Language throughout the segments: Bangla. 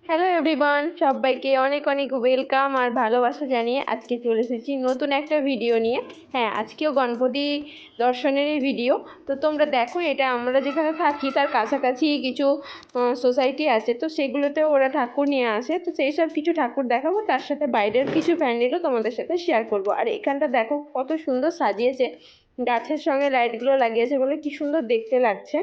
হ্যালো এভরিওয়ান, সবাইকে অনেক অনেক ওয়েলকাম আর ভালোবাসা জানিয়ে আজকে চলে এসেছি নতুন একটা ভিডিও নিয়ে। হ্যাঁ, আজকেও গণপতি দর্শনেরই ভিডিও। তো তোমরা দেখো, এটা আমরা যেখানে থাকি তার কাছাকাছি কিছু সোসাইটি আছে, তো সেগুলোতে ওরা ঠাকুর নিয়ে আসে। তো সেই সব কিছু ঠাকুর দেখাবো, তার সাথে বাইরের কিছু প্যান্ডেলও তোমাদের সাথে শেয়ার করব। আর এখানটা দেখো কত সুন্দর সাজিয়েছে, গাছের সঙ্গে লাইটগুলো লাগিয়েছে বলে কি সুন্দর দেখতে লাগছে।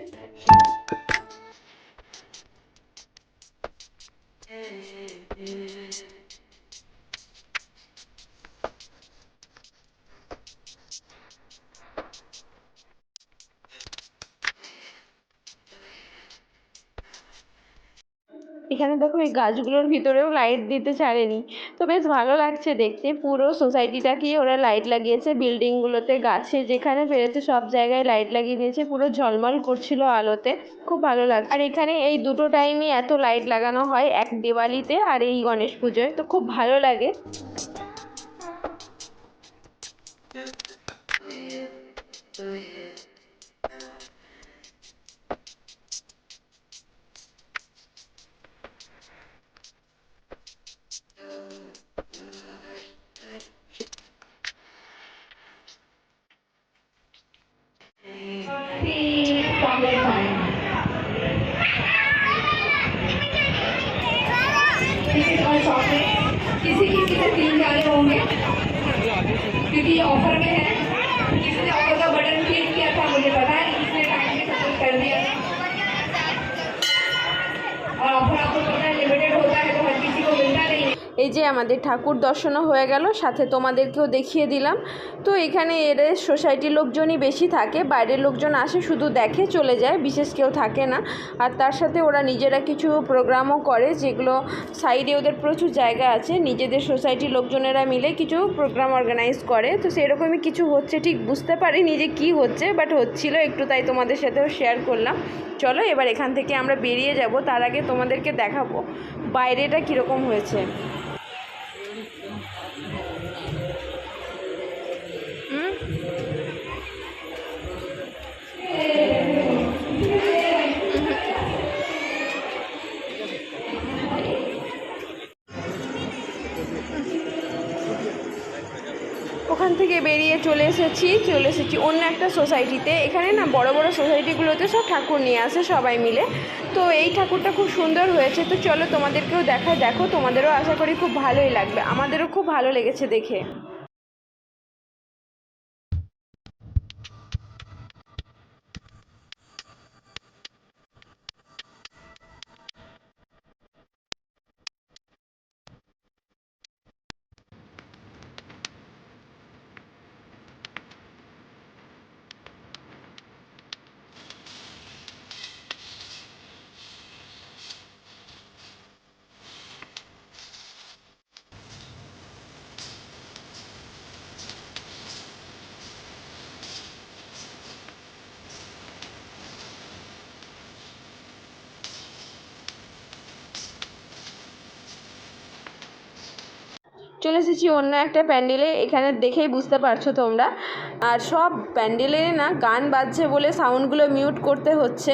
এখানে দেখো এই গাছগুলোর ভিতরেও লাইট দিতে ছাড়েনি, তো বেশ ভালো লাগছে দেখতে। পুরো সোসাইটিটাকেই ওরা লাইট লাগিয়েছে, বিল্ডিংগুলোতে, গাছে যেখানে পেরেছে সব জায়গায় লাইট লাগিয়ে দিয়েছে, পুরো ঝলমল করছিল আলোতে। খুব ভালো লাগে। আর এখানে এই দুটো টাইমই এত লাইট লাগানো হয়, এক দিওয়ালিতে আর এই গণেশ পুজোয়, তো খুব ভালো লাগে। किसी किसी से 3 जा रहे होंगे क्योंकि ऑफर में है। किसी ने ऑफर का बटन क्लिक किया था, मुझे पता है, किसने टाइम में सब कुछ कर दिया। और ऑफर आपको पता है लिमिटेड होता है, तो हर किसी को मिलता नहीं है। এই যে আমাদের ঠাকুর দর্শনও হয়ে গেল, সাথে তোমাদেরকেও দেখিয়ে দিলাম। তো এখানে এদের সোসাইটির লোকজনই বেশি থাকে, বাইরের লোকজন আসে শুধু দেখে চলে যায়, বিশেষ কেউ থাকে না। আর তার সাথে ওরা নিজেরা কিছু প্রোগ্রামও করে, যেগুলো সাইডে ওদের প্রচুর জায়গা আছে, নিজেদের সোসাইটির লোকজনেরা মিলে কিছু প্রোগ্রাম অর্গানাইজ করে। তো সেরকমই কিছু হচ্ছে, ঠিক বুঝতে পারিনি যে কী হচ্ছে, বাট হচ্ছিল একটু, তাই তোমাদের সাথেও শেয়ার করলাম। চলো এবার এখান থেকে আমরা বেরিয়ে যাব, তার আগে তোমাদেরকে দেখাবো বাইরেটা কীরকম হয়েছে। ওখান থেকে বেরিয়ে চলে এসেছি অন্য একটা সোসাইটিতে। এখানে না বড় বড় সোসাইটিগুলোতে সব ঠাকুর নিয়ে আসে সবাই মিলে। তো এই ঠাকুরটা খুব সুন্দর হয়েছে, তো চলো তোমাদেরকেও দেখায়, দেখো তোমাদেরও আশা করি খুব ভালোই লাগবে, আমাদেরও খুব ভালো লেগেছে দেখে। চলে এসেছি অন্য একটা প্যান্ডেলে, এখানে দেখেই বুঝতে পারছো তোমরা। আর সব প্যান্ডেলে না গান বাজছে বলে সাউন্ডগুলো মিউট করতে হচ্ছে,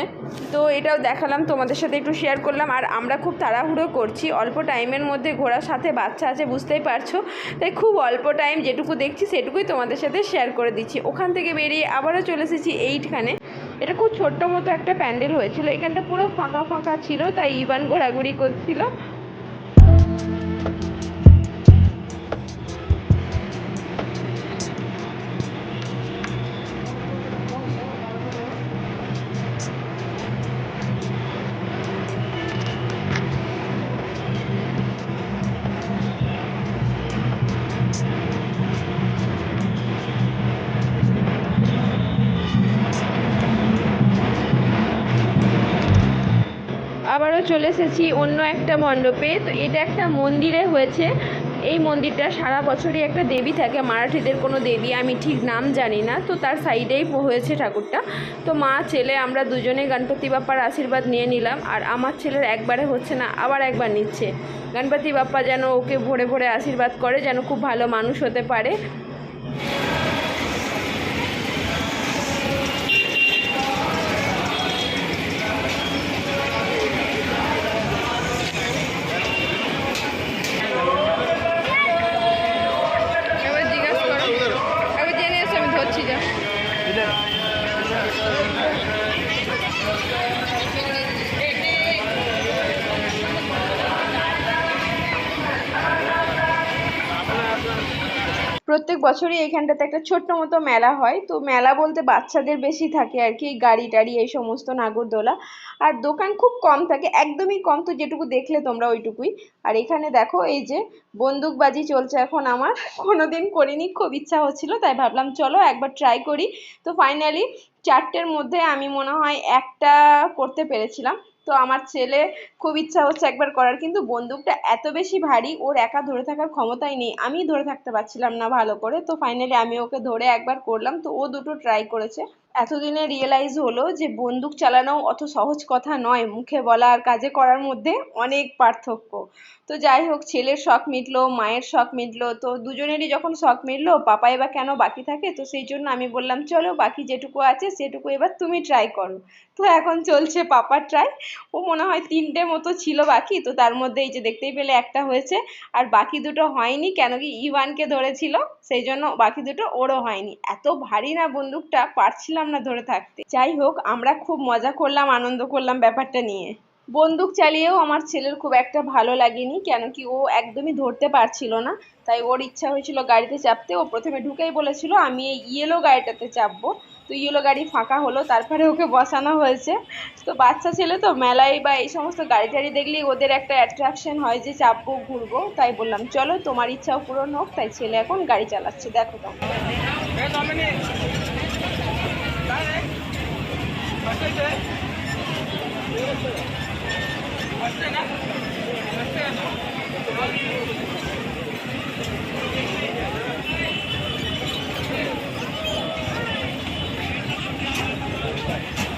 তো এটাও দেখালাম তোমাদের সাথে, একটু শেয়ার করলাম। আর আমরা খুব তাড়াহুড়ো করছি, অল্প টাইমের মধ্যে, ঘোরার সাথে বাচ্চা আছে বুঝতেই পারছো, তাই খুব অল্প টাইম, যেটুকু দেখছি সেটুকুই তোমাদের সাথে শেয়ার করে দিচ্ছি। ওখান থেকে বেরিয়ে আবারও চলে এসেছি এইখানে। এটা খুব ছোট্ট মতো একটা প্যান্ডেল হয়েছিল, এখানটা পুরো ফাঁকা ফাঁকা ছিল, তাই ইভান ঘোরাঘুরি করছিল। আবারও চলে এসেছি অন্য একটা মণ্ডপে। তো এটা একটা মন্দিরে হয়েছে। এই মন্দিরটা সারা বছরই একটা দেবী থাকে, মারাঠিদের কোনো দেবী, আমি ঠিক নাম জানি না। তো তার সাইডেই হয়েছে ঠাকুরটা। তো মা ছেলে আমরা দুজনেই গণপতি বাপ্পার আশীর্বাদ নিয়ে নিলাম। আর আমার ছেলের একবারে হচ্ছে না, আবার একবার নিচ্ছে। গণপতি বাপ্পা যেন ওকে ভরে ভরে আশীর্বাদ করে, যেন খুব ভালো মানুষ হতে পারে। প্রত্যেক বছরই এইখানটাতে একটা ছোট্ট মতো মেলা হয়। তো মেলা বলতে বাচ্চাদের বেশি থাকে আর কি, গাড়ি টাড়ি এই সমস্ত নাগরদোলা। আর দোকান খুব কম থাকে, একদমই কম, তো যেটুকু দেখলে তোমরা ওইটুকুই। আর এখানে দেখো এই যে বন্দুকবাজি চলছে এখন আমার, কোনোদিন করিনি, খুব ইচ্ছা হচ্ছিল, তাই ভাবলাম চলো একবার ট্রাই করি। তো ফাইনালি 4টের মধ্যে আমি মনে হয় একটা করতে পেরেছিলাম। তো আমার ছেলে খুব ইচ্ছা হচ্ছে একবার করার, কিন্তু বন্দুকটা এত বেশি ভারী, ওর একা ধরে থাকার ক্ষমতাই নেই, আমি ধরে থাকতে পারছিলাম না ভালো করে। তো ফাইনালি আমি ওকে ধরে একবার করলাম, তো ও দুটো ট্রাই করেছে। এতদিনে রিয়েলাইজ হলো যে বন্দুক চালানো অত সহজ কথা নয়, মুখে বলা আর কাজে করার মধ্যে অনেক পার্থক্য। তো যাই হোক, ছেলের শখ মিটলো, মায়ের শখ মিটলো, তো দুজনেরই যখন শখ মিটলো, পাপাই বা কেন বাকি থাকে, তো সেই জন্য আমি বললাম চলো বাকি যেটুকু আছে সেটুকু এবার তুমি ট্রাই করো। তো এখন চলছে পাপার ট্রাই। ও মনে হয় 3টে মতো ছিল বাকি, তো তার মধ্যে এই যে দেখতেই পেলে একটা হয়েছে, আর বাকি দুটো হয়নি, কেন কি ইভানকে ধরেছিল, সেই জন্য বাকি দুটো ওরও হয়নি। এত ভারী না বন্দুকটা, পারছিলাম না ধরে থাকতে। যাই হোক, আমরা খুব মজা করলাম, আনন্দ করলাম ব্যাপারটা নিয়ে। বন্দুক চালিয়েও আমার ছেলের খুব একটা ভালো লাগেনি, কেন কি ও একদমই ধরতে পারছিল না। তাই ওর ইচ্ছা হয়েছিল গাড়িতে চাপতে, ও প্রথমে ঢুকেই বলেছিল আমি এই ইয়েলো গাড়িটাতে চাপবো। তো ইয়েলো গাড়ি ফাঁকা হলো, তারপরে ওকে বসানো হয়েছে। তো বাচ্চা ছেলে তো, মেলায় বা এই সমস্ত গাড়ি টাড়ি দেখলেই ওদের একটা অ্যাট্রাকশন হয় যে চাপবো ঘুরবো, তাই বললাম চলো তোমার ইচ্ছাও পূরণ হোক। তাই ছেলে এখন গাড়ি চালাচ্ছে, দেখো তোমরা।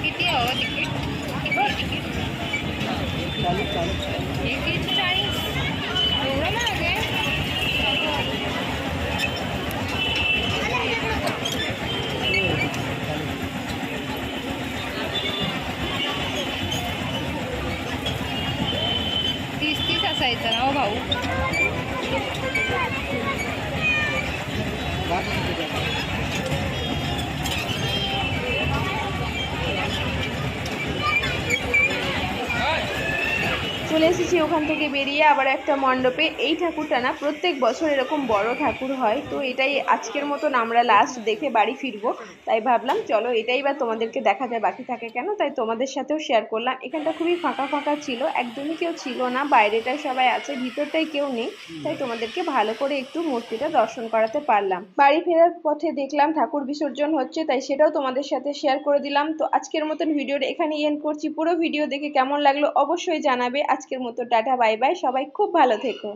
किती हवं तिकीट किती तिकीट 140 एवढं महाग आहे 30 असायचं ना हो भाऊ চলে এসেছি ওখান থেকে বেরিয়ে আবার একটা মণ্ডপে। এই ঠাকুরটা না প্রত্যেক বছর এরকম বড় ঠাকুর হয়, তো এটাই আজকের মতন আমরা লাস্ট দেখে বাড়ি ফিরবো। তাই ভাবলাম চলো এটাই বা তোমাদেরকে দেখা যায়, বাকি থাকে কেন, তাই তোমাদের সাথেও শেয়ার করলাম। এখানটা খুবই ফাঁকা ফাঁকা ছিল, একদমই কেউ ছিল না, বাইরেটায় সবাই আছে, ভিতরটাই কেউ নেই। তাই তোমাদেরকে ভালো করে একটু মূর্তিটা দর্শন করাতে পারলাম। বাড়ি ফেরার পথে দেখলাম ঠাকুর বিসর্জন হচ্ছে, তাই সেটাও তোমাদের সাথে শেয়ার করে দিলাম। তো আজকের মতন ভিডিওটা এখানেই এন্ড করছি। পুরো ভিডিও দেখে কেমন লাগলো অবশ্যই জানাবে। আজকের মতো টাটা, বাই বাই, সবাই খুব ভালো থেকো।